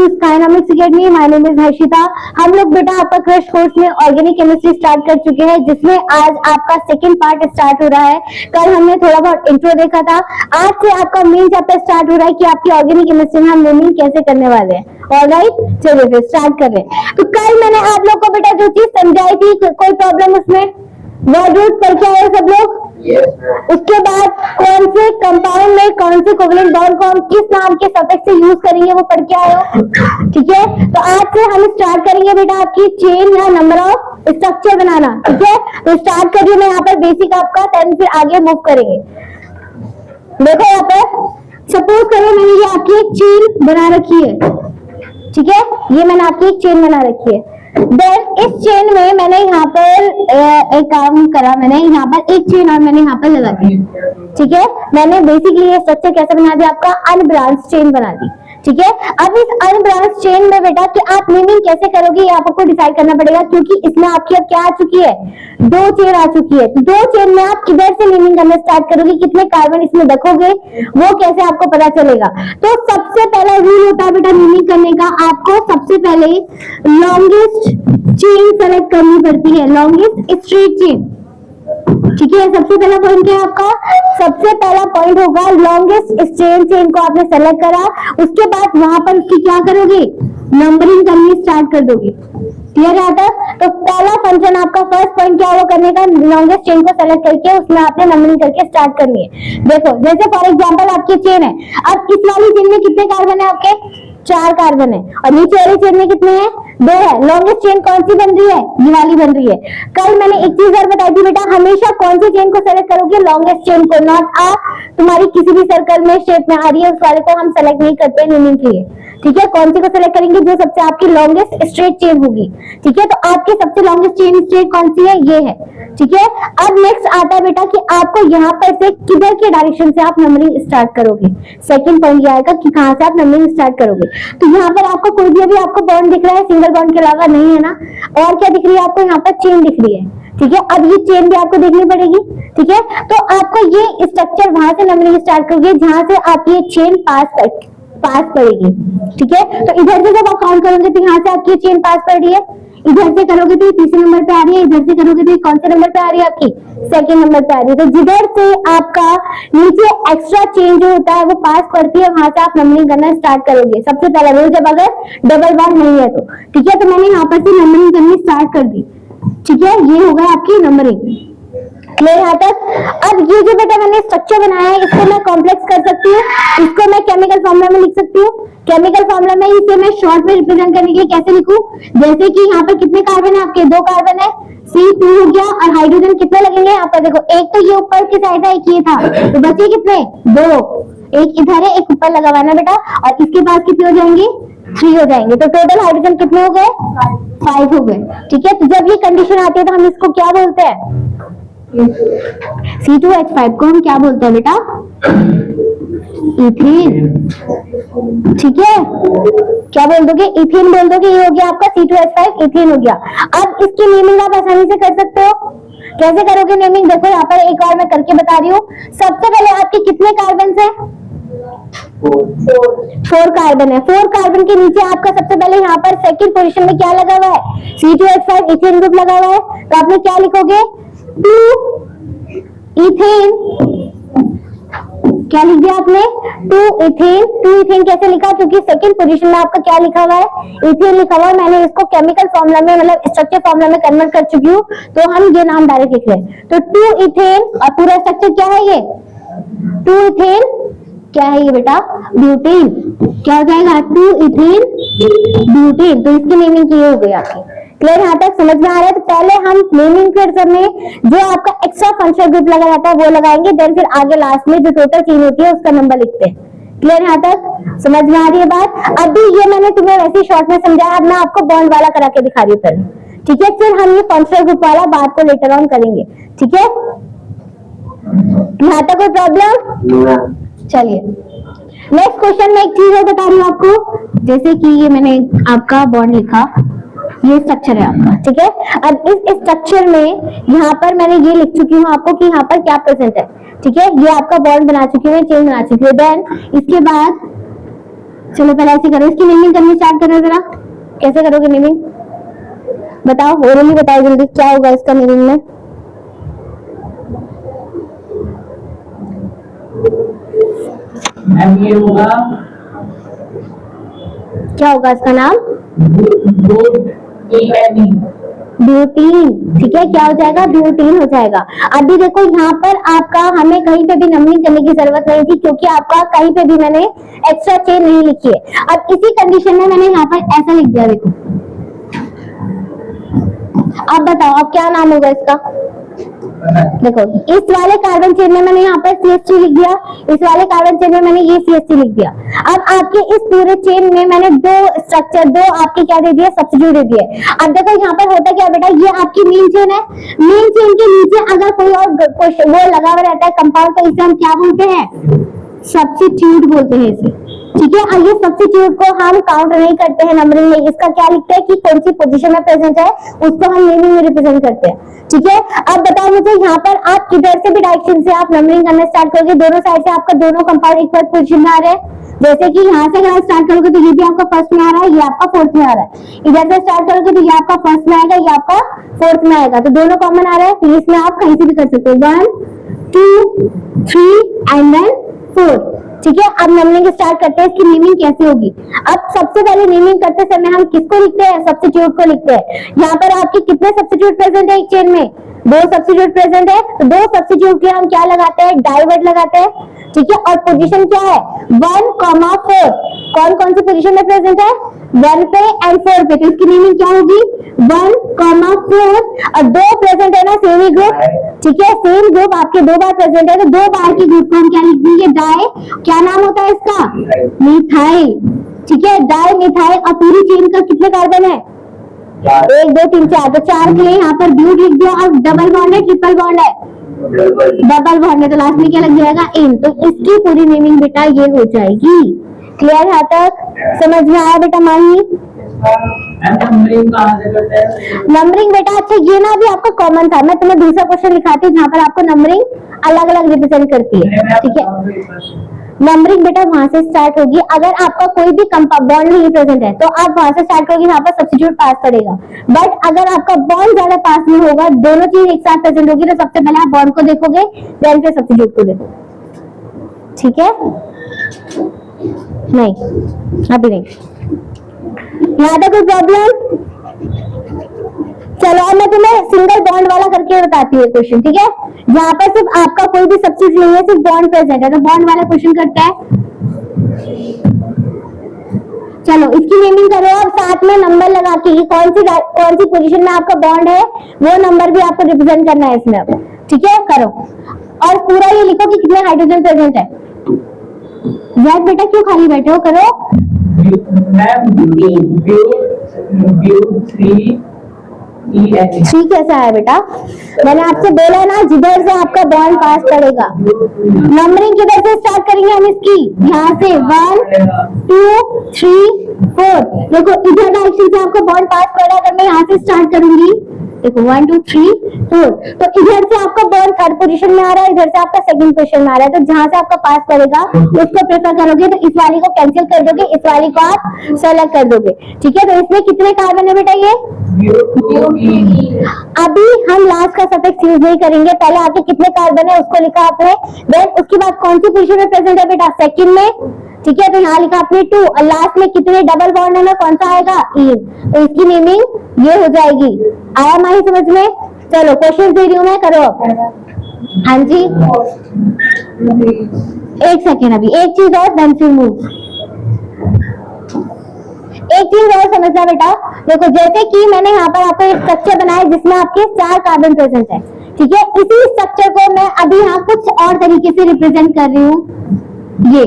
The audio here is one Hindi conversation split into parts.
To Skynomics academy. My name is Harshita. हम लोग बेटा आपका क्रश कोर्स में ऑर्गेनिक केमिस्ट्री स्टार्ट कर चुके हैं, जिसमें आज आपका सेकंड पार्ट स्टार्ट हो रहा है। कल हमने थोड़ा बहुत इंट्रो देखा था, आज से आपका मेन चैप्टर स्टार्ट हो रहा है कि आपकी ऑर्गेनिक केमिस्ट्री में हम नेमिंग कैसे करने वाले हैं। ऑलराइट, चलिए फिर स्टार्ट कर रहे हैं। तो कल मैंने आप लोग को बेटा जो चीज समझाई थी, कोई प्रॉब्लम उसमें? वर्ड रूट पढ़ के आए सब लोग? उसके बाद कौन से कंपाउंड में कौन से कोवलेंट बॉन्ड को हम किस नाम के सफिक्स से यूज करेंगे वो पढ़ के आए हो, ठीक है। तो आज से हम स्टार्ट करेंगे बेटा आपकी चेन या नंबर ऑफ स्ट्रक्चर बनाना, ठीक है। तो स्टार्ट करिए, मैं यहाँ पर बेसिक आपका, देन फिर आगे मूव करेंगे। देखो यहाँ पर सपोज करो मैंने ये आपकी एक चेन बना रखी है, ठीक है। ये मैंने आपकी एक चेन बना रखी है। देन इस चेन में मैंने यहाँ पर एक काम करा, मैंने यहाँ पर एक चेन और मैंने यहाँ पर लगा दी, ठीक है। मैंने बेसिकली ये स्ट्रक्चर कैसे बना दिया, आपका अनब्रांच चेन बना दी, ठीक है। अब इस अनब्रांच चेन में बेटा कि आप नेमिंग कैसे करोगे ये आपको डिसाइड करना पड़ेगा, क्योंकि इसमें आपकी अब क्या आ चुकी है, दो चेन आ चुकी है। तो दो चेन में आप किधर से नेमिंग करना स्टार्ट करोगे, कितने कार्बन इसमें रखोगे, वो कैसे आपको पता चलेगा। तो सबसे पहला रूल होता है बेटा नेमिंग करने का, आपको सबसे पहले लॉन्गेस्ट चेन सेलेक्ट करनी पड़ती है, लॉन्गेस्ट स्ट्रेट चेन, ठीक है। सबसे पहला पॉइंट क्या है आपका, सबसे पहला पॉइंट होगा लॉन्गेस्ट स्ट्रेट चेन को आपने सेलेक्ट करा। उसके बाद वहां पर उसकी क्या करोगे, नंबरिंग करनी स्टार्ट कर दोगे, क्लियर है तक। तो पहला फंक्शन आपका फर्स्ट पॉइंट क्या होगा करने का, लॉन्गेस्ट चेन को सेलेक्ट करके उसमें आपने नंबरिंग करके स्टार्ट करनी है। देखो जैसे फॉर एग्जांपल आपकी चेन है, अब इस वाली चेन में कितने कार्बन है आपके, 4 कार्बन है, और नीचे वाली चेन में कितने हैं, 2 है। लॉन्गेस्ट चेन कौन सी बन रही है, ये वाली बन रही है। कल मैंने एक चीज और बताई थी बेटा, हमेशा कौन सी चेन को सेलेक्ट करोगे, लॉन्गेस्ट चेन को, नॉट आ तुम्हारी किसी भी सर्कल में शेप में आ रही है उस वाले को हम सेलेक्ट नहीं करते नेमिंग के लिए, ठीक है। कौन सी को सेलेक्ट करेंगे, जो सबसे आपकी लॉन्गेस्ट स्ट्रेट चेन होगी, ठीक है। तो आपकी सबसे लॉन्गेस्ट चेन स्ट्रेट कौन सी है, ये है, ठीक है। अब नेक्स्ट आता है बेटा कि आपको यहाँ पर से किधर के डायरेक्शन से आप नंबरिंग स्टार्ट करोगे। सेकंड पॉइंट ये आएगा कि कहाँ से आप नंबरिंग स्टार्ट करोगे। तो यहाँ पर आपको कोई भी अभी आपको बॉन्ड दिख रहा है, सिंगल बॉन्ड के अलावा नहीं है ना, और क्या दिख रही है आपको, यहाँ पर चेन दिख रही है, ठीक है। अब ये चेन भी आपको देखनी पड़ेगी, ठीक है। तो आपको ये स्ट्रक्चर वहां से नंबरिंग स्टार्ट करोगे जहां से आपकी ये चेन पास पड़ेगी, ठीक है। तो इधर से जब आप काउंट करोगे तो यहाँ से आपकी चेन पास पड़ रही है, इधर से करोगे तो ये तीसरे नंबर पे आ रही है, इधर से करोगे तो ये कौन से नंबर पे आ रही है, आपकी सेकंड नंबर पे आ रही है। तो जिधर से आपका नीचे एक्स्ट्रा चेन जो होता है वो पास पड़ती है, वहां से आप नंबरिंग करना स्टार्ट करोगे। सबसे पहला रूल, जब अगर डबल बॉन्ड नहीं है तो, ठीक है। तो मैंने यहाँ पर से नंबरिंग करनी स्टार्ट कर दी, ठीक है। ये हो गया आपकी नंबरिंग, क्लियर यहाँ तक। अब ये जो बेटा मैंने स्ट्रक्चर बनाया है, इसको मैं कॉम्प्लेक्स कर सकती हूँ, इसको मैं केमिकल फॉर्मूला में लिख सकती हूँ। केमिकल फॉर्मूला में इसे मैं शॉर्ट में रिप्रेजेंट करने के लिए कैसे लिखूं, जैसे कि यहाँ पर कितने कार्बन है आपके, 2 कार्बन है, C2 हो गया, और हाइड्रोजन कितने लगेंगे यहाँ पर, देखो एक तो ये ऊपर की साइड है, एक ये था, तो बचे कितने, 2, एक इधर है एक ऊपर लगा हुआ ना बेटा, और इसके पास कितने हो जाएंगे, 3 हो जाएंगे। तो टोटल हाइड्रोजन कितने हो गए, 5 हो गए, ठीक है। तो जब ये कंडीशन आती है तो हम इसको क्या बोलते हैं, C2H5 को हम क्या बोलते हैं बेटा, इथीन, ठीक है। क्या बोल दोगे, इथीन बोल दोगे। ये हो गया आपका C2H5 इथीन हो गया। अब इसकी नेमिंग आप आसानी से कर सकते हो, कैसे करोगे नेमिंग, देखो यहाँ पर एक और मैं करके बता रही हूँ। सबसे पहले आपके कितने कार्बन है, 4 कार्बन है। 4 कार्बन के नीचे आपका सबसे पहले यहाँ पर सेकंड पोजीशन में क्या लगा हुआ है, C2H5 इथेन ग्रुप लगा हुआ है। तो आपने क्या लिखोगे, 2 इथेन, क्या लिख दिया आपने, 2 इथेन। 2 इथेन कैसे लिखा, क्योंकि सेकंड पोजीशन में आपका क्या लिखा हुआ है, इथेन लिखा हुआ है। मैंने इसको केमिकल फॉर्मूला में मतलब स्ट्रक्चर फॉर्मूला में कन्वर्ट कर चुकी हूँ, तो हम ये नाम डायरेक्ट लिख रहे हैं। तो 2 इथेन, और पूरा स्ट्रक्चर क्या है, ये 2 इथेन, क्या है ये बेटा, ब्यूटेन। क्या हो जाएगा, 2 इथेन ब्यूटेन। तो इसकी नेमिंग की हो गई आपकी, क्लियर यहाँ तक समझ में आ रहा है। तो पहले हम नेमिंग के समय जो आपका एक्स्ट्रा फंक्शनल ग्रुप लगा रहता है वो लगाएंगे, देन फिर आगे लास्ट में जो टोटल चेन होती है उसका नंबर लिखते हैं। क्लियर यहाँ तक समझ में आ रही है बात। अभी ये मैंने तुम्हें वैसे शॉर्ट में समझाया, अब मैं आपको बॉन्ड वाला करा के दिखा रही हूँ पहले, ठीक है। फिर हम ये फंक्शनल ग्रुप वाला बात को लेटर ऑन करेंगे, ठीक है। यहाँ तक कोई प्रॉब्लम, चलिए नेक्स्ट क्वेश्चन में एक चीज और बता रही हूँ आपको, जैसे कि ये मैंने आपका बॉन्ड लिखा, ये स्ट्रक्चर है आपका, ठीक है। अब इस स्ट्रक्चर में यहाँ पर मैंने ये लिख चुकी हूँ आपको कि यहाँ पर क्या प्रेजेंट है, ठीक है। ये आपका बॉन्ड बना चुकी हूँ, चेन बना चुकी हूँ। देन इसके बाद चलो पहले ऐसे करो, इसकी नेमिंग करनी स्टार्ट करो जरा। कैसे करोगे नेमिंग बताओ, ओरली बताओ जल्दी, क्या होगा इसका नेमिंग में? मैम ये होगा, क्या होगा इसका नाम? ब्यूटीन। ठीक है, क्या हो जाएगा? ब्यूटीन हो जाएगा। अभी देखो यहाँ पर आपका हमें कहीं पे भी नंबरिंग करने की जरूरत नहीं थी, क्योंकि आपका कहीं पे भी मैंने एक्स्ट्रा चेन नहीं लिखी है। अब इसी कंडीशन में मैंने यहाँ पर ऐसा लिख दिया, देखो। अब बताओ अब क्या नाम होगा इसका? देखो इस वाले कार्बन चेन में मैंने यहाँ पर CH3 लिख दिया, इस वाले कार्बन चेन में मैंने ये CH3 लिख दिया। अब आपके इस पूरे चेन में मैंने दो स्ट्रक्चर, दो आपके क्या दे दिए? सब्स्टिट्यूट दे दिए। अब देखो यहाँ पर होता क्या बेटा, ये आपकी मेन चेन है, मेन चेन के नीचे अगर कोई और क्वेश्चन वो लगा हुआ रहता है कंपाउंड, तो इसे हम क्या बोलते हैं? सब्स्टिट्यूट बोलते हैं इसे। ठीक है, और ये सब्स्टिट्यूट को हम काउंट नहीं करते हैं नंबरिंग में, इसका क्या लिखते हैं कि कौन सी पोजीशन में प्रेजेंट है उसको हम नेमिंग में रिप्रेजेंट करते हैं। ठीक है, अब बताओ मुझे यहाँ पर आप किधर से भी डायरेक्शन से आप नंबरिंग करना स्टार्ट करोगे, दोनों साइड से आपका दोनों कंपाउंड इक्वल पोजीशन में आ रहे हैं। जैसे कि यहाँ से अगर स्टार्ट करोगे तो ये भी आपका फर्स्ट में आ रहा है, ये आपका फोर्थ में आ रहा है। इधर से स्टार्ट करोगे तो ये आपका फर्स्ट में आएगा, ये आपका फोर्थ में आएगा, तो दोनों कॉमन आ रहा है। तो इसमें आप कहीं से भी कर सकते हो, 1 2 3 एंड देन 4। ठीक है, अब नंबरिंग स्टार्ट करते हैं, इसकी नेमिंग कैसे होगी? अब सबसे पहले नेमिंग करते समय हम किसको लिखते हैं? सब्स्टिट्यूट को लिखते हैं। यहाँ पर आपके कितने सब्स्टिट्यूट प्रेजेंट है एक चेन में? 2 सब्स्टिट्यूट प्रेजेंट है, तो 2 सब्स्टिट्यूट के हम क्या लगाते हैं? डाइवर्ट लगाते हैं। ठीक है, और पोजीशन क्या है? 1,4। कौन कौन सी पोजीशन में प्रेजेंट है? 1 पे एंड 4 पे, तो इसकी नेमिंग क्या होगी? 1,4। और 2 प्रेजेंट है ना सेम ही ग्रुप। ठीक है, सेम ग्रुप आपके 2 बार प्रेजेंट है, तो 2 बार की ग्रुप को हम क्या लिख देंगे? डाई। क्या नाम होता है इसका? मिथाइल। ठीक है, डाई मिथाइल। और पूरी चेन का कितने कार्बन है? 1 2 3 4, तो 4 के लिए यहाँ पर ब्यूट लिख दिया। और डबल बॉन्ड है, ट्रिपल बॉन्ड है? डबल बॉन्ड है, तो लास्ट में क्या लग जाएगा? इन। तो इसकी पूरी नेमिंग बेटा ये हो जाएगी। क्लियर है तक? समझ में आया बेटा मानी? नंबरिंग बेटा अच्छा ये ना अभी आपका कॉमन था, मैं तुम्हें दूसरा क्वेश्चन दिखाती हूँ जहाँ पर आपको नंबरिंग अलग अलग रिप्रेजेंट करती है। ठीक है, नंबरिंग बेटा वहां से स्टार्ट होगी। अगर आपका कोई भी बॉन्ड नहीं प्रेजेंट है तो आप वहां से स्टार्ट करोगे, यहाँ पर सब्स्टिट्यूट पास करेगा। बट अगर आपका बॉन्ड ज्यादा पास नहीं होगा, दोनों चीज एक साथ प्रेजेंट होगी, तो सबसे पहले आप बॉन्ड को देखोगे, देन फिर सब्स्टिट्यूट को देखोगे। ठीक है, नहीं अभी नहीं, यहाँ तक कोई प्रॉब्लम? चलो अब मैं तुम्हें सिंगल बॉन्ड वाला करके बताती हूँ क्वेश्चन। ठीक है, जहाँ पर सिर्फ आपका कोई भी सब्स्टिट्यूट नहीं है, सिर्फ बॉन्ड प्रेजेंट है, तो बॉन्ड वाला क्वेश्चन करता है। चलो इसकी नेमिंग करो अब साथ में नंबर लगा के, कौन सी पोजीशन में आपका बॉन्ड है वो नंबर भी आपको रिप्रेजेंट करना है इसमें अब। ठीक है, करो और पूरा ये लिखो कि कितने हाइड्रोजन प्रेजेंट है। जैक बेटा क्यों खाली बैठे हो? करो। थ्री कैसा है बेटा? मैंने आपसे बोला ना जिधर से आपका बॉन्ड पास करेगा। नंबरिंग किधर से स्टार्ट करेंगे हम इसकी? यहाँ से 1 2 3 4। देखो इधर डायरेक्शन से आपका बॉन्ड पास कर रहा है, अगर मैं यहाँ से स्टार्ट करूंगी, देखो 1 2 3 4, तो इधर से आपका बॉन्ड थर्ड पोजीशन में आ रहा है, इधर से आपका सेकंड पोजीशन में आ रहा है, तो जहां से आपका पास करेगा उसको प्रेफर करोगे, तो इस वाली को कैंसिल कर दोगे, इस वाली को आप सेलेक्ट कर दोगे। ठीक है, तो इसमें कितने कार्बन है बेटा? ये अभी हम लास्ट का सफिक्स यूज नहीं करेंगे, पहले आपके कितने कार्बन है उसको लिखा आपने, देन उसके बाद कौन सी पोजीशन में प्रेजेंट है बेटा? सेकंड में। ठीक है, तो यहाँ लिखा आपने 2, और लास्ट में कितने डबल बॉन्ड है ना, कौन सा आएगा? इन। तो इसकी नेमिंग ये हो जाएगी। आया माही समझ में? चलो क्वेश्चन दे रही हूँ मैं, करो। हाँ जी, एक सेकेंड, अभी एक चीज और, देन फिर मूव। एक चीज और समझना बेटा, देखो जैसे कि मैंने यहाँ पर आपको एक स्ट्रक्चर बनाया जिसमें आपके 4 कार्बन प्रेजेंट है। ठीक है, इसी स्ट्रक्चर को मैं अभी यहाँ कुछ और तरीके से रिप्रेजेंट कर रही हूँ, ये।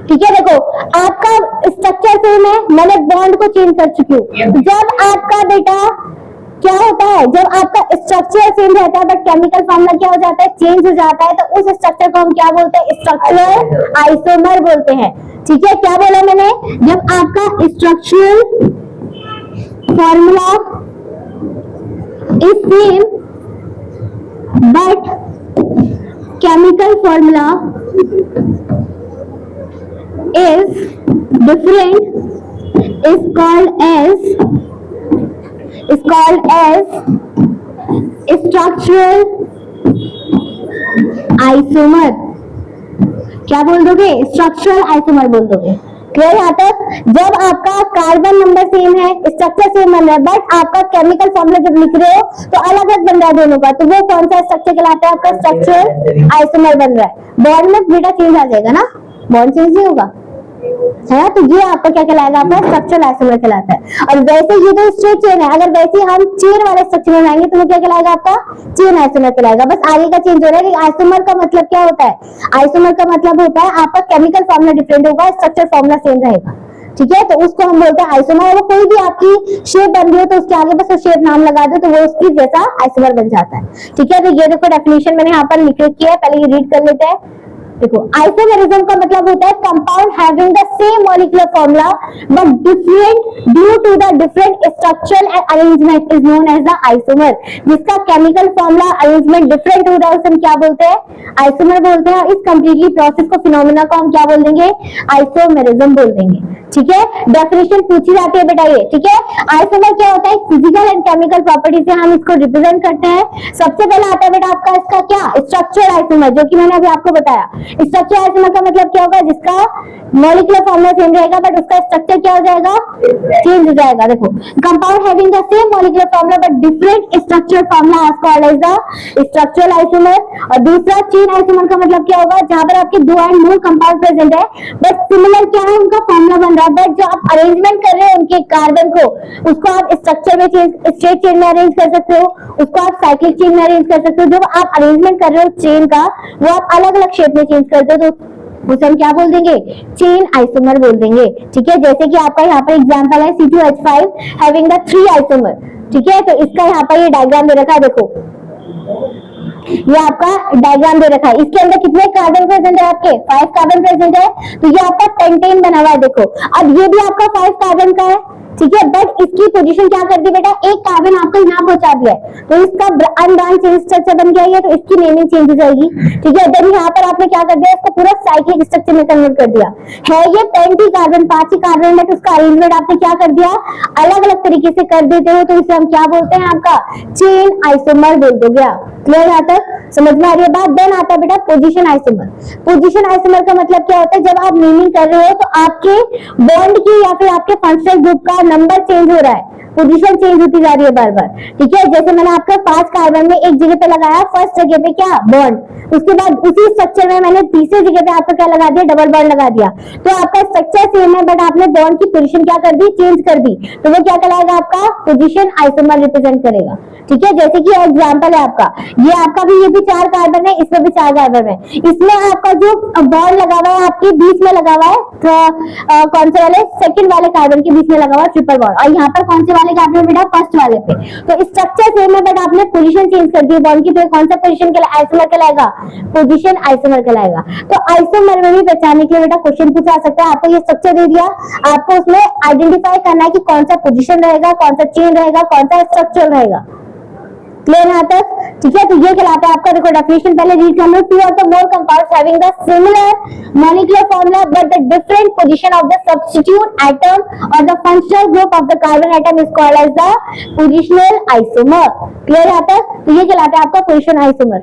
ठीक है, देखो आपका स्ट्रक्चर से मैंने बॉन्ड को चेंज कर चुकी हूँ। जब आपका बेटा क्या होता है, जब आपका स्ट्रक्चर सेम रहता है बट केमिकल फॉर्मूला क्या हो जाता है? चेंज हो जाता है, तो उस स्ट्रक्चर को हम क्या बोलते हैं? स्ट्रक्चरल आइसोमर बोलते हैं। ठीक है, क्या बोला मैंने? जब आपका structural formula is same but chemical formula is different is called as structural isomer. क्या बोल दोगे? स्ट्रक्चरल आइसोमर बोल दोगे। क्लियर यहाँ तक? जब आपका कार्बन नंबर सेम है, स्ट्रक्चर सेम बन रहा है, बट आपका केमिकल फॉर्मूला जब लिख रहे हो तो अलग अलग बन रहा है दोनों का, तो वो कौन सा स्ट्रक्चर कहलाता है? आपका स्ट्रक्चरल आइसोमर बन रहा है। बॉन्ड में बेटा चेंज आ जाएगा ना, बॉन्ड चेंज नहीं होगा है ना, तो ये आपका क्या कहलाएगा? आपका स्ट्रक्चरल आइसोमर कहलाता है। और वैसे ये तो स्ट्रेट चेन है, अगर वैसे हम चेन वाले स्ट्रक्चर में आएंगे तो वो क्या कहलाएगा? आपका चेन आइसोमर कहलाएगा। बस आगे का चेंज हो रहा है कि आइसोमर का मतलब क्या होता है? आइसोमर का मतलब होता है आपका केमिकल फॉर्मूला डिफरेंट होगा, स्ट्रक्चर फॉर्मूला सेम रहेगा। ठीक है, तो उसको हम बोलते हैं आइसोमर। वो कोई भी आपकी शेप बन रही हो तो उसके आगे बस वो शेप नाम लगा दो तो वो उसकी जैसा आइसोमर बन जाता है। ठीक है, तो ये देखो डेफिनेशन मैंने यहाँ पर लिख रखी है, पहले ये रीड कर लेते हैं। देखो, आइसोमेरिज्म का मतलब होता है compound having the same molecular formula but different due to the different structural arrangement is known as the isomer. जिसका केमिकल फॉर्मूला अरेंजमेंट डिफरेंट हो रहा है उसे हम क्या बोलते हैं? आइसोमर बोलते हैं। इस कंप्लीटली प्रोसेस को फिनोमेना को हम क्या बोल देंगे? आइसोमेरिज्म बोल देंगे। ठीक है, डेफिनेशन पूछी जाती है बेटा ये। ठीक है, आइसोमर क्या होता है? फिजिकल एंड केमिकल प्रॉपर्टी से हम इसको रिप्रेजेंट करते हैं। सबसे पहले आता है बेटा आपका इसका क्या? स्ट्रक्चर आइसोमर, जो कि मैंने अभी आपको बताया। स्ट्रक्चर आइसोमर का मतलब क्या होगा? जिसका मॉलिक्यूलर फॉर्मूला सेम रहेगा बट उसका स्ट्रक्चर क्या हो जाएगा? चेंज हो जाएगा। देखो, compound having the same molecular formula but different structure formula is called as the structural isomer. और दूसरा चेन आइसोमर का मतलब क्या होगा? जहां पर आपके दो एंड मोर कंपाउंड प्रेजेंट है बट सिमिलर क्या है? उनका फॉर्मूला बन रहा है, बट जो आप अरेंजमेंट कर रहे हो उनके कार्बन को, उसको आप स्ट्रक्चर में चेंज, स्ट्रेट चेन में अरेंज कर सकते हो, उसको आप साइक्लिक चेन में अरेंज कर सकते हो। जब आप अरेंजमेंट कर रहे हो चेन का, वो आप अलग अलग शेप में चेंज करते हो तो उसे हम क्या बोल देंगे? चेन आइसोमर बोल देंगे। ठीक है, जैसे कि आपका यहाँ पर एग्जांपल है C2H5 हैविंग द 3 आइसोमर। ठीक है, तो इसका यहाँ पर ये डायग्राम दे रखा है। देखो, ये आपका डायग्राम दे रखा है। इसके अंदर कितने कार्बन प्रेजेंट है? आपके 5 कार्बन प्रेजेंट है, तो ये आपका पेंटेन बना हुआ है। देखो, अब ये भी आपका 5 कार्बन का है। ठीक है, बट इसकी पोजीशन क्या कर दी बेटा? एक कार्बन आपको यहाँ पहुंचा दिया है तो इसका अनब्रांच चेन स्ट्रक्चर बन गया है, तो इसकी नेमिंग चेंज हो जाएगी। ठीक है, देन यहाँ पर आपने क्या कर दिया? इसको पूरा साइक्लिक स्ट्रक्चर में कन्वर्ट कर दिया है। ये 20 कार्बन 5 ही कार्बन है, तो उसका अरेंजमेंट आपने क्या कर दिया? अलग अलग तरीके से कर देते हो, तो इसे हम क्या बोलते हैं? आपका चेन आइसोमर बोल दो। गया क्लियर? यहाँ तक समझ में आ रही है बात? देन आता है बेटा पोजीशन आइसोमर। पोजीशन आइसोमर का मतलब क्या होता है? जब आप नेमिंग कर रहे हो तो आपके बॉन्ड की या फिर आपके फंक्शनल ग्रुप का नंबर चेंज हो रहा है, पोजीशन चेंज होती जा रही है बार बार। ठीक है, जैसे मैंने आपका 5 कार्बन में एक जगह पे लगाया, फर्स्ट जगह पे क्या? बॉन्ड। उसके बाद उसी स्ट्रक्चर में मैंने तीसरी जगह पे आपका क्या लगा दिया? डबल बॉन्ड लगा दिया। तो आपका स्ट्रक्चर सेम है बट आपने बॉन्ड की पोजीशन क्या कर दी? चेंज कर दी, तो वो क्या कहलाएगा? आपका पोजीशन आइसोमर रिप्रेजेंट करेगा। ठीक है, जैसे कि एग्जांपल है आपका, ये आपका भी, ये भी 4 कार्बन है, इसमें भी 4 कार्बन है। इसमें आपका जो बॉन्ड लगा हुआ है आपके बीच में लगा हुआ है, कौन से वाले? सेकंड वाले कार्बन के बीच में लगा हुआ है ट्रिपल बॉन्ड। और यहाँ पर कौन से वाले कार्बन बेटा? फर्स्ट वाले पे। तो स्ट्रक्चर सेम है बट आपने पोजीशन चेंज कर दी बॉन्ड की, तो कौन सा पोजीशन आइसोमर कहलाएगा? पोजीशन आइसोमर कहलाएगा। तो आइसोमर में भी पहचानने के लिए बेटा क्वेश्चन पूछा सकता है। आपको ये स्ट्रक्चर दे दिया, आपको उसमें आइडेंटिफाई करना है कि कौन सा पोजीशन रहेगा, कौन सा चेन रहेगा, कौन सा स्ट्रक्चर रहेगा। क्लियर यहाँ तक? ठीक है, तो ये कहलाता है आपका, देखो डेफिनेशन पहले रीड कर लो। 2 or the more compounds having the similar molecular formula but the different position of the substitute atom or the functional group of the carbon atom is called as the positional isomer। Clear यहाँ तक? तो ये कहलाता है आपका पोजीशन आइसोमर।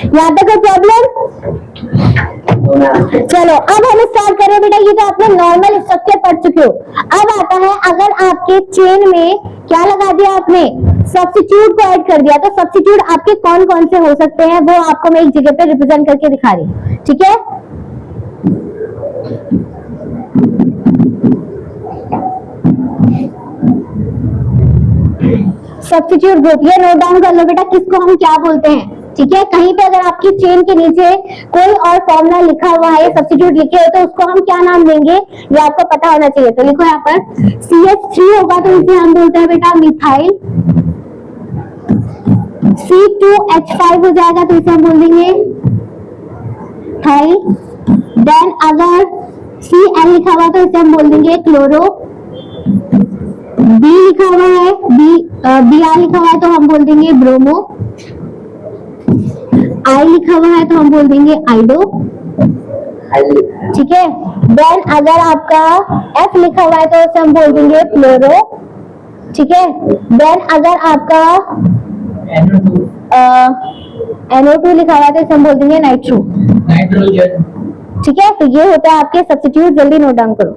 यहाँ तक कोई प्रॉब्लम? चलो, अब हम स्टार्ट करें बेटा। ये तो आपने नॉर्मल स्ट्रक्चर पढ़ चुके हो। अब आता है, अगर आपके चेन में क्या लगा दिया आपने? सब्स्टिट्यूट को ऐड कर दिया, तो सब्स्टिट्यूट आपके कौन कौन से हो सकते हैं वो आपको मैं एक जगह पे रिप्रेजेंट करके दिखा रही हूँ। ठीक है, सब्स्टिट्यूट ग्रुप, ये नोट डाउन कर लो बेटा, किसको हम क्या बोलते हैं। ठीक है, कहीं पे अगर आपकी चेन के नीचे कोई और फॉर्मूला लिखा हुआ है, सब्स्टिट्यूट लिखे हो, तो उसको हम क्या नाम देंगे ये आपको पता होना चाहिए। तो लिखो यहाँ पर CH3 होगा तो इसे हम बोलते हैं बेटा मिथाइल। C2H5 हो जाएगा तो इसे हम बोल देंगे थाइल। देन अगर Cl लिखा हुआ तो इसे हम बोल देंगे क्लोरो। B लिखा हुआ है, Br लिखा हुआ है तो हम बोल देंगे ब्रोमो। आई लिखा हुआ है तो हम बोल देंगे आइडो, ठीक है। देन अगर आपका एफ लिखा हुआ है तो उसे हम बोल देंगे फ्लोरो, ठीक है। देन अगर आपका NO2 लिखा हुआ है तो इसे हम बोल देंगे नाइट्रोजन, ठीक है। तो ये होता है आपके सब्स्टिट्यूट, जल्दी नोट डाउन करो।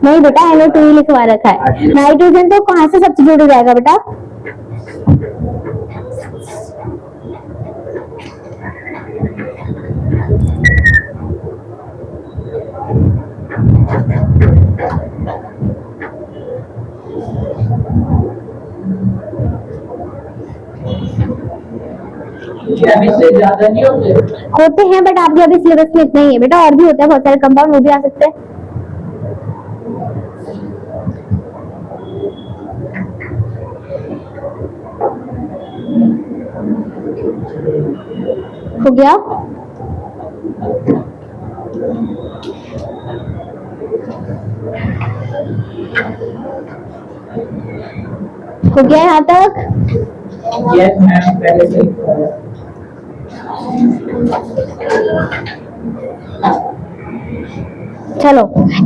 नहीं बेटा, NO2 ही लिखवा रखा है, नाइट्रोजन तो कहां से सब्स्टिट्यूट हो जाएगा बेटा? ज्यादा नहीं होते हैं बट आपके अभी सिलेबस में इतना ही है बेटा, और भी होता है बहुत सारे कंपाउंड, वो भी आ सकते हैं। हो गया? हो गया यहाँ तक? यस मैम, पहले से चलो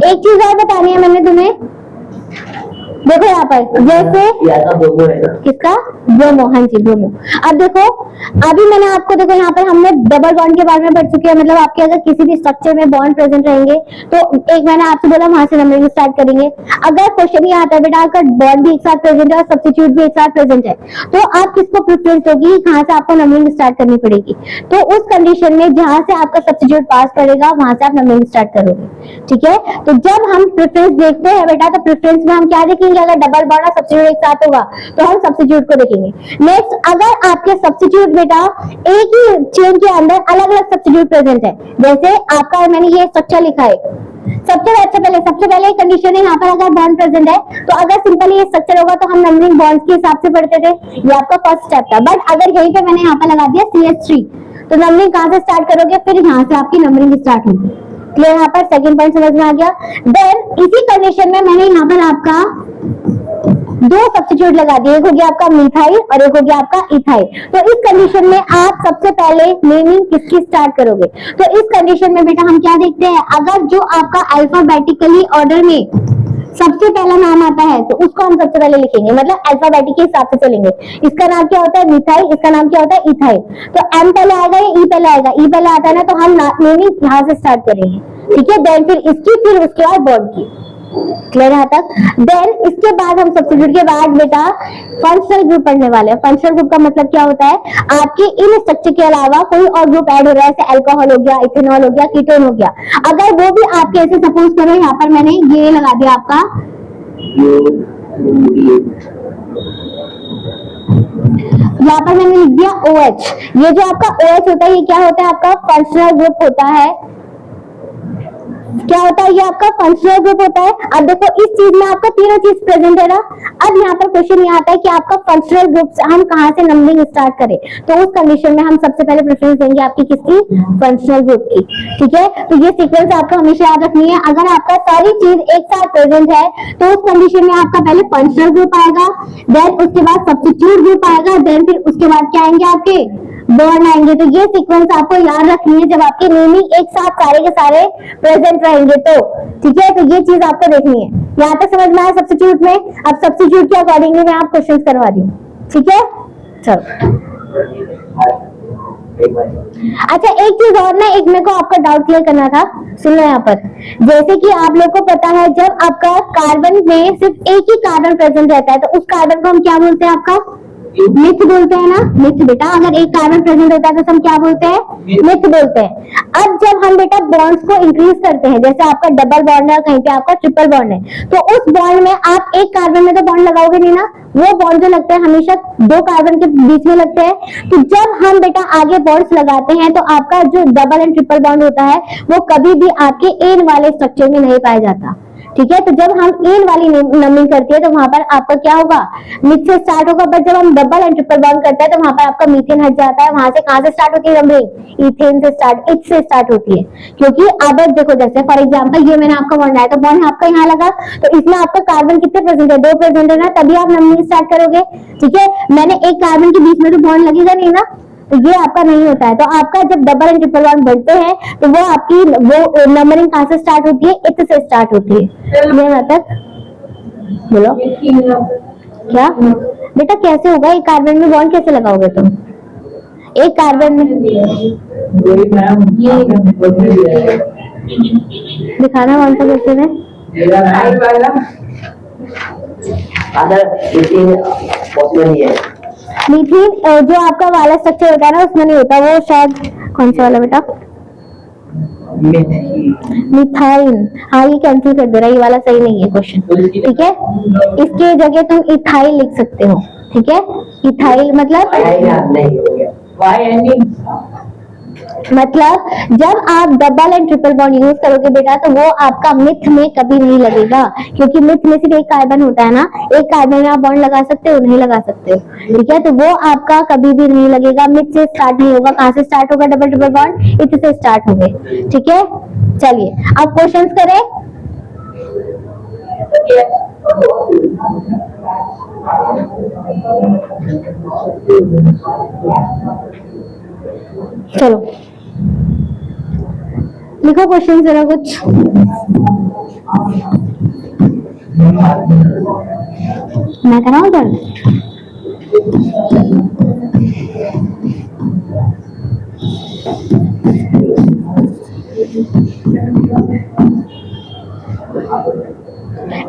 एक चीज और बतानी है मैंने तुम्हें, देखो यहाँ पर जैसे किसका ब्रोमो, हाँ जी ब्रोमो। अब देखो अभी मैंने आपको देखो यहाँ पर हमने डबल बॉन्ड के बारे में पढ़ चुके हैं, मतलब आपके अगर किसी भी स्ट्रक्चर में बॉन्ड प्रेजेंट रहेंगे तो एक मैंने आपसे बोला वहां से नंबरिंग स्टार्ट करेंगे। अगर क्वेश्चन ये आता है बेटा अगर बॉन्ड भी एक साथ प्रेजेंट है और सब्स्टिट्यूट भी एक साथ प्रेजेंट है तो आप किसको प्रेफरेंस दोगी, कहाँ से आपको नंबरिंग स्टार्ट करनी पड़ेगी? तो उस कंडीशन में जहां से आपका सब्स्टिट्यूट पास करेगा वहां से आप नंबरिंग स्टार्ट करोगे, ठीक है। तो जब हम प्रेफरेंस देखते हैं बेटा तो प्रेफरेंस में हम क्या देखेंगे, अगर डबल बॉन्ड और सब्स्टिट्यूट एक साथ होगा तो हम सब्स्टिट्यूट को देखेंगे। नेक्स्ट अगर आपके सब्स्टिट्यूट बेटा एक ही चेन के अंदर अलग अलग सब्स्टिट्यूट प्रेजेंट है, जैसे आपका मैंने ये स्ट्रक्चर लिखा है, सबसे पहले कंडीशन है यहाँ पर अगर बॉन्ड प्रेजेंट है तो अगर सिंपली ये स्ट्रक्चर होगा तो हम नंबरिंग बॉन्ड्स के हिसाब से पढ़ते थे, ये आपका फर्स्ट स्टेप था। बट अगर यहीं पे मैंने यहाँ पर लगा दिया CH3 तो नंबरिंग कहाँ से स्टार्ट करोगे, फिर यहाँ से आपकी नंबरिंग स्टार्ट होगी। क्लियर? यहाँ पर सेकंड पॉइंट समझ में आ गया। देन इसी कंडीशन में मैंने यहाँ पर आपका दो सब्स्टिट्यूट लगा दिए, एक हो गया आपका मिथाइल और एक हो गया आपका इथाइल। तो इस कंडीशन में आप सबसे पहले नेमिंग किसकी स्टार्ट करोगे? तो इस कंडीशन में बेटा हम क्या देखते हैं, अगर जो आपका अल्फाबेटिकली ऑर्डर में सबसे पहला नाम आता है तो उसको हम सबसे पहले लिखेंगे, मतलब अल्फाबेटिक के हिसाब से चलेंगे। इसका नाम क्या होता है मिथाइल, इसका नाम क्या होता है इथाइल। तो M पहले आएगा या E पहले आएगा? E पहले आता है ना, तो हम नेमिंग यहाँ से स्टार्ट करेंगे, ठीक है। देन फिर इसकी, फिर उसके बाद बॉन्ड की। क्लियर यहाँ तक? देन इसके बाद हम सब्स्टिट्यूट के बाद बेटा फंक्शनल ग्रुप पढ़ने वाले हैं। फंक्शनल ग्रुप का मतलब क्या होता है, आपके इन स्ट्रक्चर के अलावा कोई और ग्रुप ऐड हो रहा है, जैसे अल्कोहल हो गया, इथेनॉल हो गया, कीटोन हो गया, अगर वो भी आपके ऐसे सपोज करो यहाँ पर मैंने ये लगा दिया आपका यहाँ पर मैंने लिख दिया OH। ये जो आपका OH होता है ये क्या होता है, आपका फंक्शनल ग्रुप होता है। क्या होता है, ये आपका फंक्शनल ग्रुप होता है। अब देखो इस चीज में आपका तीनों चीज प्रेजेंट है ना। अब यहाँ पर क्वेश्चन ये आता है कि आपका फंक्शनल ग्रुप से हम कहाँ से नंबरिंग स्टार्ट करें, तो उस कंडीशन में हम सबसे पहले प्रेफरेंस देंगे आपकी किसकी, फंक्शनल ग्रुप की, ठीक है। तो ये सीक्वेंस आपको हमेशा याद रखनी है। अगर आपका सारी चीज एक साथ प्रेजेंट है तो उस कंडीशन में आपका पहले फंक्शनल ग्रुप आएगा, देन उसके बाद सब्स्टिट्यूट ग्रुप आएगा, देन फिर उसके बाद क्या आएंगे आपके बॉन्ड आएंगे। तो ये सीक्वेंस आपको याद रखनी है जब आपके नेमिंग एक साथ सारे के सारे प्रेजेंट रहेंगे तो, ठीक है। तो ये चीज आपको देखनी है। यहाँ तक समझ में आया सब्स्टिट्यूट में? अब सब्स्टिट्यूट के अकॉर्डिंगली मैं आप क्वेश्चंस करवा रही हूँ, ठीक है। चलो अच्छा एक चीज और ना, एक मेरे को आपका डाउट क्लियर करना था, सुन लो यहाँ पर। जैसे कि आप लोग को पता है जब आपका कार्बन में सिर्फ एक ही कार्बन प्रेजेंट रहता है तो उस कार्बन को हम क्या बोलते हैं, आपका मिथ बोलते हैं ना। मिथ बेटा, अगर एक कार्बन प्रेजेंट होता है तो हम क्या बोलते हैं, मिथ बोलते हैं। अब जब हम बेटा बॉन्ड्स को इंक्रीज करते हैं, जैसे आपका डबल बॉन्ड है, कहीं पे आपका ट्रिपल बॉन्ड है, तो उस बॉन्ड में आप एक कार्बन में तो बॉन्ड लगाओगे नहीं ना, वो बॉन्ड जो लगते हैं हमेशा दो कार्बन के बीच में लगते हैं। तो जब हम बेटा आगे बॉन्ड्स लगाते हैं तो आपका जो डबल एंड ट्रिपल बॉन्ड होता है वो कभी भी आपके एन वाले स्ट्रक्चर में नहीं पाया जाता, ठीक है। तो जब हम इन वाली नंबरिंग करती है तो वहां पर आपका क्या होगा, मिथ से स्टार्ट होगा, बट जब हम डबल एंड ट्रिपल बॉन्ड करते हैं तो वहां पर आपका मीथेन हट जाता है। वहां से कहां से स्टार्ट होती है नंबरिंग, इथेन से स्टार्ट, इथ से स्टार्ट होती है। क्योंकि अब देखो, जैसे फॉर एग्जांपल ये मैंने आपका बॉन्ड आया तो बॉन्ड आपका यहाँ लगा, तो इसमें आपका कार्बन कितने प्रेजेंट है, 2 प्रेजेंट है ना, तभी आप नंबरिंग स्टार्ट करोगे। ठीक है, मैंने एक कार्बन के बीच में तो बॉन्ड लगेगा नहीं ना, तो ये आपका नहीं होता है। तो आपका जब डबल एंड ट्रिपल बॉन्ड बनते हैं तो वो आपकी वो नंबरिंग कहां से स्टार्ट होती है, इथ से स्टार्ट होती है। ये मतलब बोलो क्या बेटा, कैसे होगा, एक कार्बन में बॉन्ड कैसे लगाओगे तुम, एक कार्बन में दिखाना कौन सा क्वेश्चन है। मीथेन जो आपका वाला स्ट्रक्चर होता है ना उसमें नहीं होता, वो शायद कौन सा वाला बेटा, मिथाइल। हाँ ये कैंसिल कर दे रहा है, ये वाला सही नहीं है क्वेश्चन। ठीक है, इसके जगह तुम इथाइल लिख सकते हो। ठीक है, इथाइल मतलब जब आप double and triple bond use करोगे बेटा तो वो आपका मिथ में कभी नहीं लगेगा, क्योंकि मिथ में सिर्फ एक कार्बन होता है ना, एक कार्बन में आप बॉन्ड लगा सकते हो, नहीं लगा सकते हो। ठीक है, तो वो आपका कभी भी नहीं लगेगा, मिथ से स्टार्ट नहीं होगा। कहां से स्टार्ट होगा डबल ट्रिपल बॉन्ड, इथ से स्टार्ट होंगे। ठीक है, चलिए अब क्वेश्चंस करें। चलो लिखो क्वेश्चन जरा कुछ। मैं कराऊं कर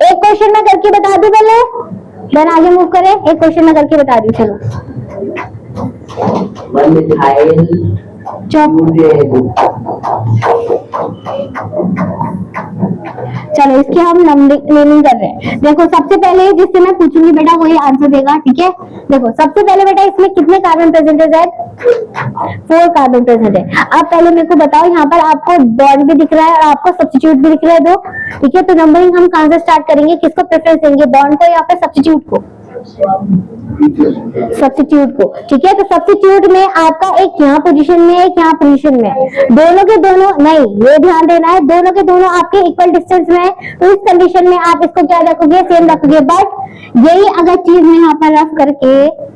एक क्वेश्चन में करके बता दूं पहले, देन आगे मूव करें। एक क्वेश्चन में करके बता दी, चलो। चलो इसके हम नेमिंग कर रहे हैं। देखो सबसे पहले जिससे मैं पूछूंगी बेटा वही आंसर देगा। ठीक है, देखो सबसे पहले बेटा इसमें कितने कार्बन प्रेजेंट है, 4 कार्बन प्रेजेंट है। अब पहले मेरे को बताओ, यहाँ पर आपको बॉन्ड भी दिख रहा है और आपको सब्स्टिट्यूट भी दिख रहा है 2। ठीक है, तो नंबरिंग हम कहां से स्टार्ट करेंगे, किसको प्रेफरेंस देंगे, बॉन्ड को या फिर सब्स्टिट्यूट को, सब्स्टिट्यूट को। ठीक है, तो सब्स्टिट्यूट में आपका एक यहाँ पोजीशन में एक यहाँ पोजीशन में, दोनों के दोनों नहीं, ये ध्यान देना है, दोनों के दोनों आपके इक्वल डिस्टेंस में है। तो इस कंडीशन में आप इसको क्या रखोगे, सेम रखोगे। बट यही अगर चीज मैं यहाँ पर रख करके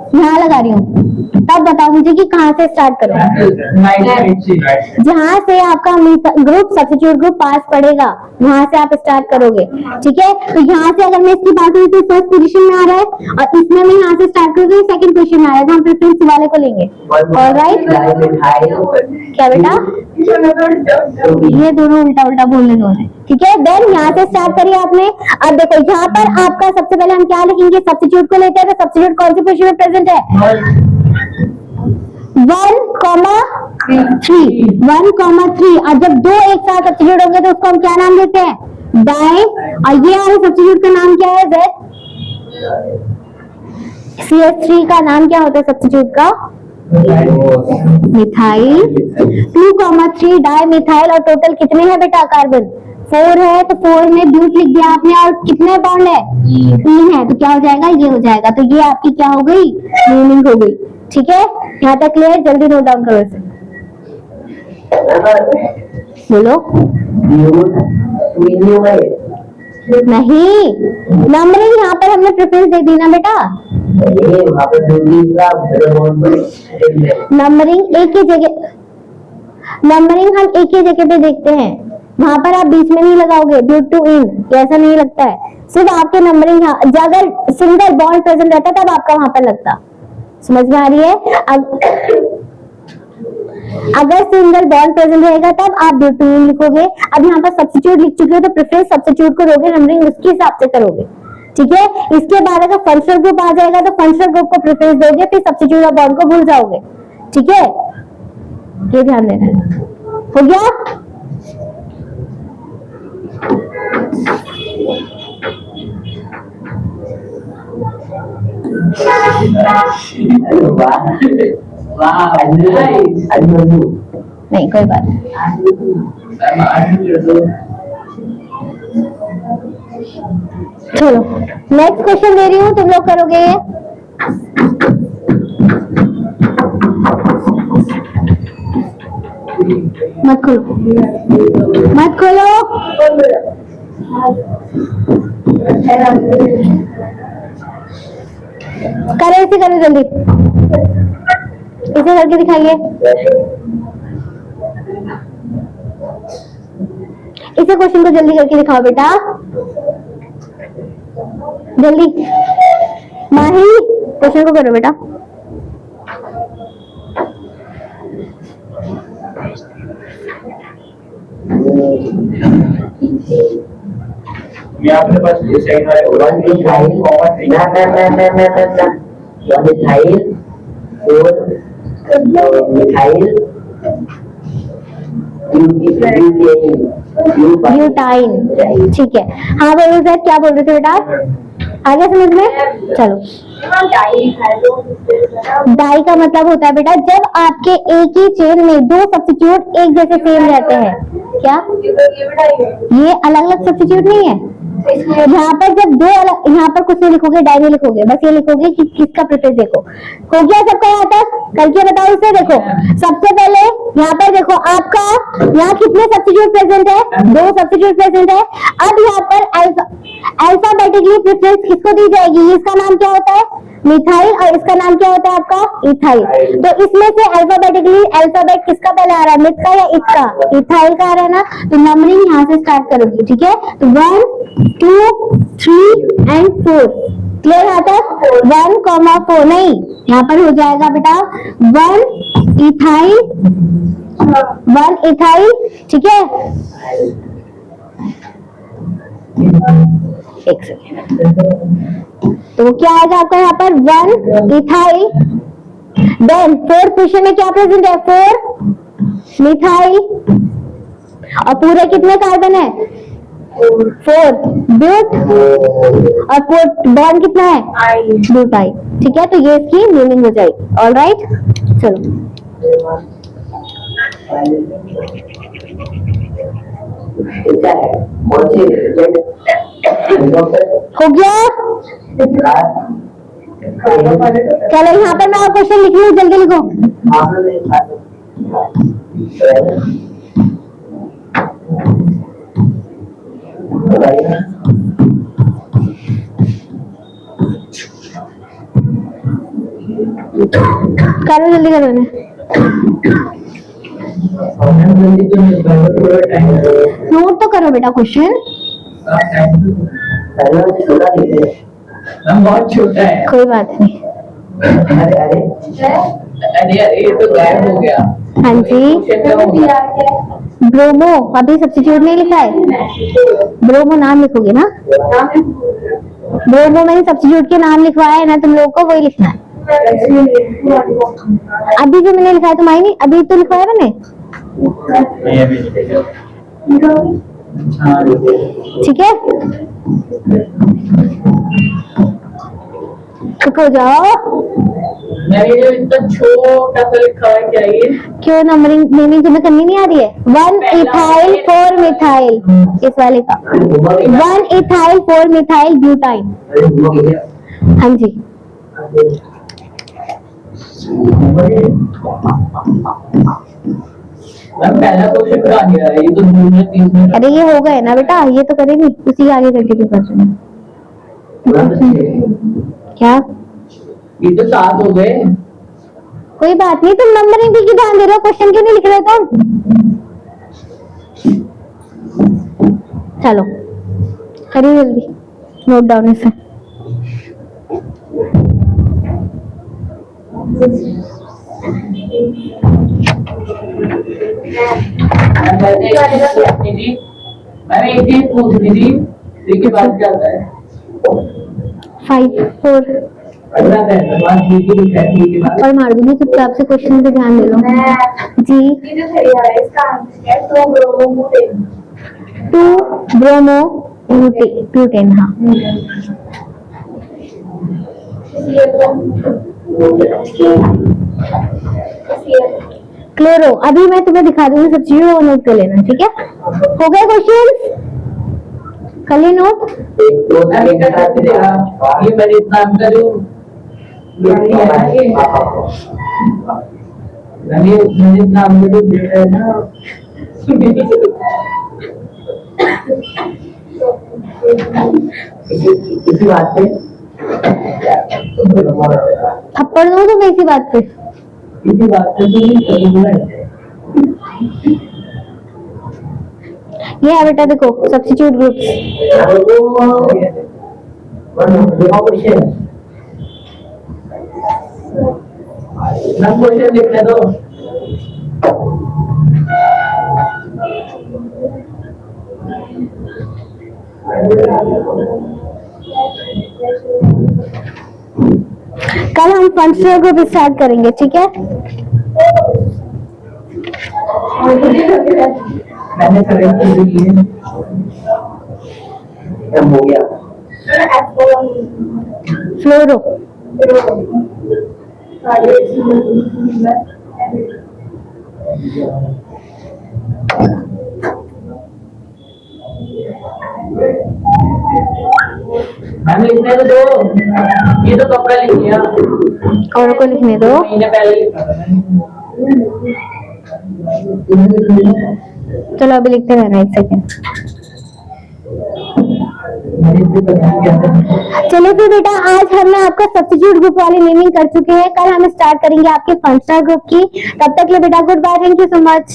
यहाँ लगा रही हूँ, तब बताओ मुझे कि कहाँ से स्टार्ट करूं, जहां से आपका ग्रुप सब्स्टिट्यूट ग्रुप पास पड़ेगा वहां से आप स्टार्ट करोगे। ठीक है, तो यहाँ से अगर मैं इसकी बात करूँ तो फर्स्ट पोजीशन में आ रहा है और इसमें मैं यहाँ से स्टार्ट करूंगी, सेकंड पोजीशन में आ रहा है, तो हम प्रेफरेंस वाले को लेंगे। ऑलराइट, क्या बेटा, ये दोनों उल्टा उल्टा बोलने दो है। ठीक है, देन यहाँ से स्टार्ट करिए आपने। अब देखो यहाँ पर आपका सबसे पहले हम क्या लिखेंगे, सब्स्टिट्यूट को लेते हैं। तो सब्स्टिट्यूट कौन सी पोजीशन में प्रेजेंट है, 1,3। और जब 2 एक साथ सब्स्टिट्यूट होंगे तो उसको हम क्या नाम देते हैं, डाई। और ये वाले सब्स्टिट्यूट का नाम क्या है, CH3 का नाम क्या होता है सब्स्टिट्यूट का, मिथाइल। 2,3 di methyl. और टोटल कितने हैं बेटा कार्बन, 4 है, तो 4 में ब्यूट लिख दिया आपने। और कितने बॉन्ड है, 3 है, तो क्या हो जाएगा, ये हो जाएगा। तो ये आपकी क्या हो गई, नेमिंग हो गई। ठीक है, यहाँ तक क्लियर, जल्दी नोट डाउन करो इसे, बोलो। नहीं, नंबरिंग यहाँ पर हमने प्रेफरेंस दे दी ना बेटा, नंबरिंग एक ही जगह, नंबरिंग हम एक ही जगह पे देखते हैं, वहां पर आप बीच में नहीं लगाओगे, ड्यू टू इन ऐसा नहीं लगता है। सिर्फ आपके नंबरिंग अगर सिंगल बॉन्ड प्रेजेंट रहता तब आपका वहां पर लगता। समझ में आ रही है, अगर सिंगल बॉन्ड प्रेजेंट रहेगा तब आप ड्यू टू इन लिखोगे। अब यहाँ पर सब्स्टिट्यूट लिख चुके हो तो प्रेफरेंस सब्स्टिट्यूट को दोगे, नंबरिंग उसके हिसाब से करोगे। ठीक है, इसके बाद अगर फंक्शनल ग्रुप आ जाएगा तो फंक्शनल ग्रुप को प्रेफरेंस दोगे, फिर सब्स्टिट्यूट और बॉन्ड को भूल जाओगे। ठीक है, ये ध्यान देना है। हो गया, नहीं कोई बात नहीं। चलो नेक्स्ट क्वेश्चन दे रही हूँ, तुम लोग करोगे ये। मत खोलो, मत खोलो। करो, इसे करो जल्दी, इसे करके दिखाइए। इसे क्वेश्चन को जल्दी करके दिखाओ बेटा, जल्दी। माही क्वेश्चन को करो बेटा। ये आपके पास ये सेकंड वाले वन मिथाइल कॉमन ना one methyl four methyl butyne. ठीक है, हाँ बोलो सर, क्या बोल रहे थे बेटा, आगे समझ में। चलो, डाई का मतलब होता है बेटा जब आपके एक ही चेन में दो सब्स्टिट्यूट एक जैसे सेम रहते हैं। क्या ये अलग अलग सब्स्टिट्यूट नहीं है? यहाँ पर जब दो अलग, यहाँ पर कुछ नहीं लिखोगे, डाई नहीं लिखोगे, बस ये लिखोगे कि किसका प्रेफरेंस। देखो हो गया सबका यहाँ तक, करके बताओ इसे। देखो सबसे पहले यहाँ पर देखो आपका यहाँ कितने सब्स्टिट्यूट प्रेजेंट है, दो सब्स्टिट्यूट प्रेजेंट है। अब यहाँ पर अल्फाबेटिकली प्रेफरेंस किसको दी जाएगी, इसका नाम क्या होता है मिथाइल और इसका नाम क्या होता है आपका इथाइल। तो इसमें से अल्फाबेटिकली अल्फाबेट किसका पहले आ रहा है, मिथ का या इसका, इथाइल का आ रहा है ना। तो नंबरिंग यहाँ से स्टार्ट करोगी, ठीक है। तो 1 2 3 एंड 4 क्लियर यहाँ तक। 1,4 नहीं, यहाँ पर हो जाएगा बेटा 1 इथाइल, ठीक है। एक सेकेंड, तो क्या आएगा आपका यहाँ पर 1 इथाइल। देन फोर्थ पोजीशन में क्या प्रेजेंट है, 4 मिथाइल। और पूरे कितने कार्बन है, 4 ब्यूट, और बॉन्ड कितना है, ब्यूटाइल। ठीक है, तो ये इसकी मीनिंग हो जाएगी। ऑल राइट, चलो हो गया। चलो यहाँ पर मैं क्वेश्चन लिख रही हूँ, जल्दी लिखो। करो जल्दी करो ना, नोट तो करो बेटा क्वेश्चन। बहुत छोटा है। कोई बात नहीं। अरे ये तो गायब हो गया। हाँ जी, ब्रोमो अभी सब्स्टिट्यूट नहीं लिखा है, ब्रोमो नाम लिखोगे ना। ब्रोमो मैंने सब्स्टिट्यूट के नाम लिखवाया है ना, तुम लोगों को वही लिखना है। अभी जो मैंने लिखा है तुम्हारी, अभी तो लिखवाया मैंने, ठीक है। चुप हो जाओ। मैंने जो इतना छोटा सा लिखा है क्या ये? क्यों नंबरिंग नेमिंग तुम्हें करनी नहीं आ रही है? 1 इथाइल 4 मिथाइल, इस वाले का 1 इथाइल 4 मिथाइल ब्यूटाइन। हाँ जी, पहला क्वेश्चन कहाँ गया है? ये तो 2 में 3 में। अरे ये हो गए ना बेटा, ये तो करेंगे, उसी आगे करके क्यों कर रहे हैं? क्या ये तो 7 हो गए। कोई बात नहीं, तुम नंबरिंग पे क्यों ध्यान दे रहे हो, क्वेश्चन क्यों नहीं लिख रहे हो तुम? चलो करिए जल्दी, नोट डाउन इसे। मैंने एक चीज पूछ रही थी, इसके बाद क्या होता है? 5 4 अगला है और मार दूंगी चुपचाप से, क्वेश्चन पे ध्यान दे लो जी। 2 ब्रोमो ब्यूटेन, हाँ। क्लोरो, अभी मैं तुम्हें दिखा दूंगी, सब चीजों को नोट कर लेना, ठीक है। हो गए क्वेश्चन? कर ली नोट? एक दो अभी तीन कर चार सकते देगा ये मैंने इतना आपका जो मैंने इतना आपका जो देख रहा है ना इसी बात पे थप्पड़ दो तो इसी बात पे। इसी बात से तो नहीं है ये है बेटा, देखो सब्स्टिट्यूट ग्रुप्स। देखो क्वेश्चन क्वेश्चन लिखने दो कल हम फंक्शनल ग्रुप स्टार्ट करेंगे, ठीक है? मैंने सेलेक्ट कर लिए कम हो गया फ्लोरो। मैंने लिखने तो दो ये तो कपड़ा लिख लिया और को लिखने दो। महीने पहले लिखा था चलो अभी लिखते रहना, एक सेकेंड। चलिए फिर बेटा, आज हमने आपका सब्स्टिट्यूट ग्रुप वाली नेमिंग कर चुके हैं। कल हम स्टार्ट करेंगे आपके फंक्शनल ग्रुप की। तब तक के लिए बेटा goodbye, thank you so much.